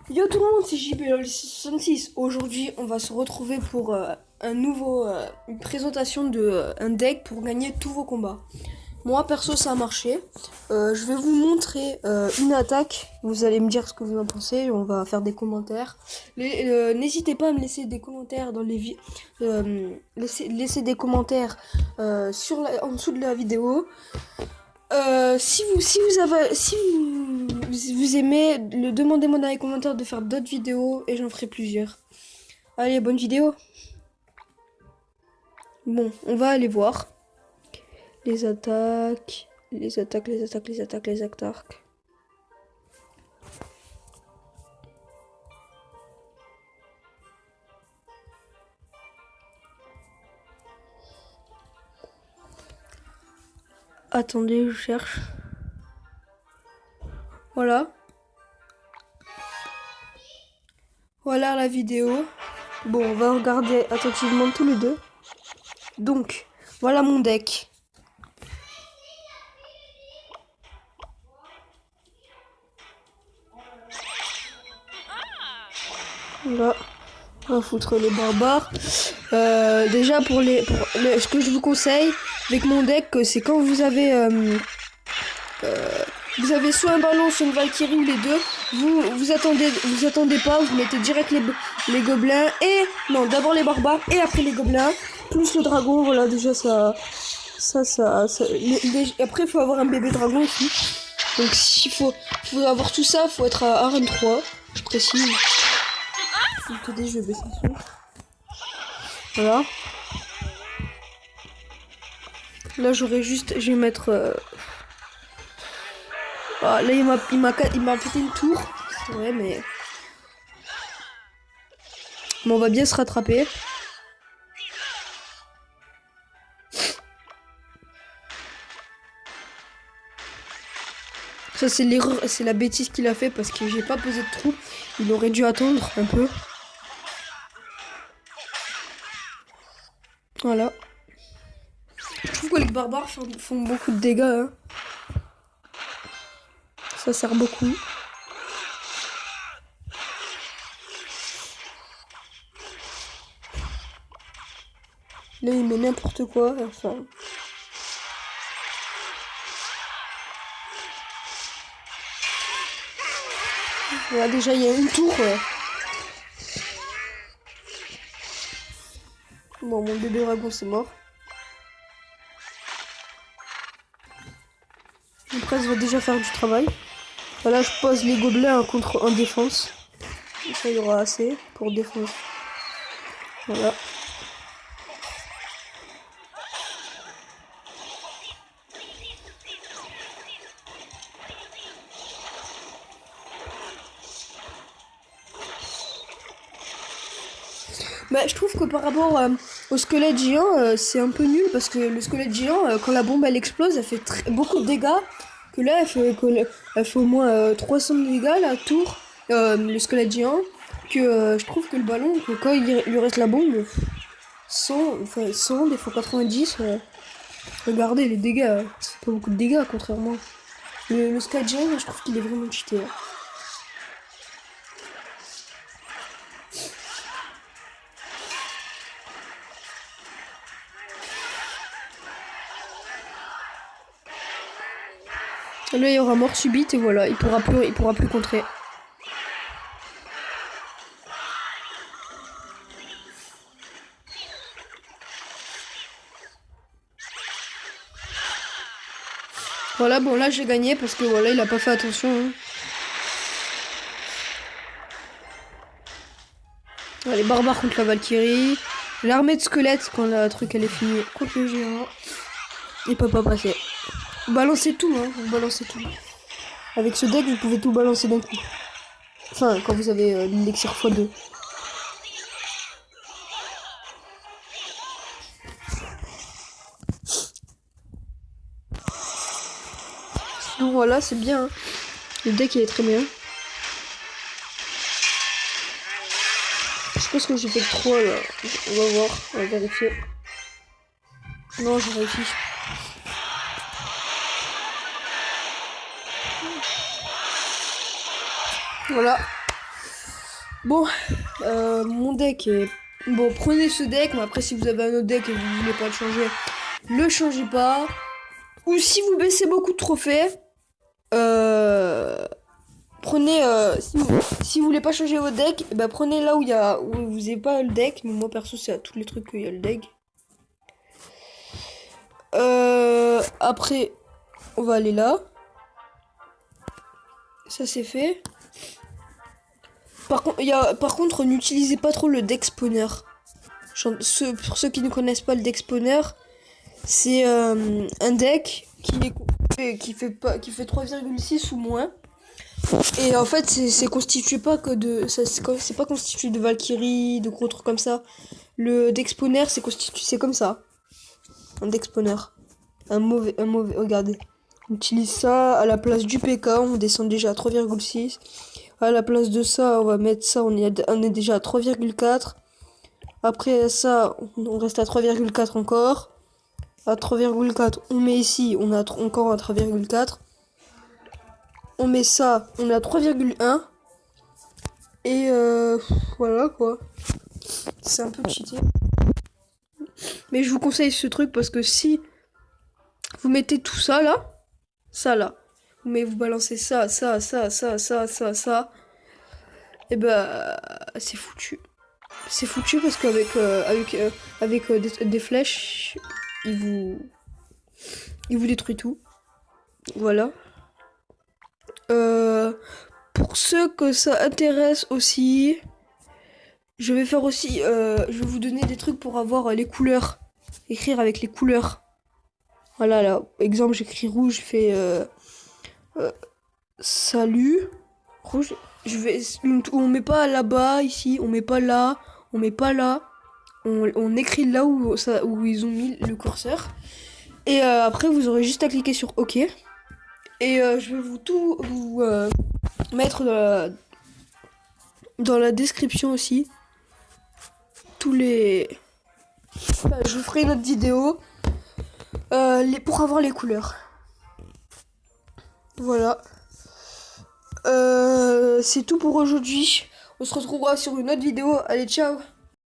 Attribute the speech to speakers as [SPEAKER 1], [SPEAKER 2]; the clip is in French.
[SPEAKER 1] Yo tout le monde, c'est JBLol66. Aujourd'hui, on va se retrouver pour une présentation de un deck pour gagner tous vos combats. Moi, perso, ça a marché. Je vais vous montrer une attaque. Vous allez me dire ce que vous en pensez. On va faire des commentaires. N'hésitez pas à me laisser des commentaires dans les laissez des commentaires en dessous de la vidéo. Si vous aimez, demandez-moi dans les commentaires de faire d'autres vidéos et j'en ferai plusieurs. Allez, bonne vidéo. Bon, on va aller voir les attaques. Attendez, je cherche. Voilà. Voilà la vidéo. Bon, on va regarder attentivement tous les deux. Donc, voilà mon deck. Là, on va foutre les barbares. Déjà ce que je vous conseille avec mon deck, c'est quand vous avez soit un ballon, soit une Valkyrie ou les deux, vous attendez pas, vous mettez direct les gobelins et non, d'abord les barbares et après les gobelins plus le dragon. Voilà, déjà après il faut avoir un bébé dragon aussi. Donc s'il faut avoir tout ça, faut être à Arène 3, je précise. Attendez, je vais baisser le son. Voilà. Là, je vais mettre. Ah, là, il m'a pété une tour. C'est vrai, mais. On va bien se rattraper. Ça, c'est l'erreur, c'est la bêtise qu'il a fait parce que j'ai pas posé de trou. Il aurait dû attendre un peu. Voilà. Je trouve que les barbares font beaucoup de dégâts. Hein. Ça sert beaucoup. Là, il met n'importe quoi. Enfin. Voilà, déjà, il y a une tour. Bon, mon bébé dragon, c'est mort. Le presse va déjà faire du travail. Voilà, je pose les gobelins en défense. Ça, il y aura assez pour défense. Voilà. Bah, je trouve que par rapport au squelette géant, c'est un peu nul parce que le squelette géant, quand la bombe elle explose, elle fait beaucoup de dégâts. Que là, elle fait au moins 300 de dégâts la tour, le squelette géant. Que je trouve que le ballon, que quand il lui reste la bombe, 100, des fois 90. Regardez les dégâts, ça fait pas beaucoup de dégâts contrairement. Le squelette géant, je trouve qu'il est vraiment cheaté. Hein. Là, il y aura mort subite et voilà, il pourra plus contrer. Voilà, bon là j'ai gagné parce que voilà, il a pas fait attention. Hein. Les barbares contre la Valkyrie. L'armée de squelettes quand la truc elle est finie contre le géant. Il peut pas passer. Balancez tout, hein, vous balancez tout. Avec ce deck, vous pouvez tout balancer d'un coup. Enfin, quand vous avez l'élixir x2. Donc voilà, c'est bien. Hein. Le deck il est très bien. Je pense que j'ai fait 3 là. On va voir, on va vérifier. Non, j'ai réussi. Voilà. Bon, mon deck est... Bon, prenez ce deck, mais après si vous avez un autre deck et vous voulez pas le changer, le changez pas. Ou si vous baissez beaucoup de trophées, prenez... si vous voulez pas changer votre deck, bah prenez là où vous n'avez pas le deck. Mais moi perso c'est à tous les trucs qu'il y a le deck. Après, on va aller là. Ça c'est fait. Par contre, n'utilisez pas trop le deck spawner. Pour ceux qui ne connaissent pas le deck spawner, c'est un deck qui fait 3,6 ou moins. Et en fait, c'est constitué pas que de... C'est pas constitué de Valkyrie, de gros trucs comme ça. Le deck spawner, c'est comme ça. Un deck spawner. Un mauvais... Regardez. On utilise ça à la place du PK, on descend déjà à 3,6. À la place de ça, on va mettre ça, on est déjà à 3,4. Après ça, on reste à 3,4 encore. À 3,4, on met ici, on a encore à 3,4. On met ça, on est à 3,1. Et voilà quoi. C'est un peu cheaté. Mais je vous conseille ce truc parce que si vous mettez tout ça là, mais vous balancez ça, et bah c'est foutu. C'est foutu parce qu'avec des flèches, il vous détruit tout. Voilà. Pour ceux que ça intéresse aussi, je vais vous donner des trucs pour avoir les couleurs. Écrire avec les couleurs. Voilà, là, exemple, j'écris rouge, je fais salut. Rouge, on met pas là-bas, ici, on met pas là, on met pas là. On écrit là où ils ont mis le curseur. Et après, vous aurez juste à cliquer sur OK. Et je vais vous mettre dans la description aussi tous les... je vous ferai une autre vidéo pour avoir les couleurs. Voilà. C'est tout pour aujourd'hui. On se retrouvera sur une autre vidéo. Allez, ciao!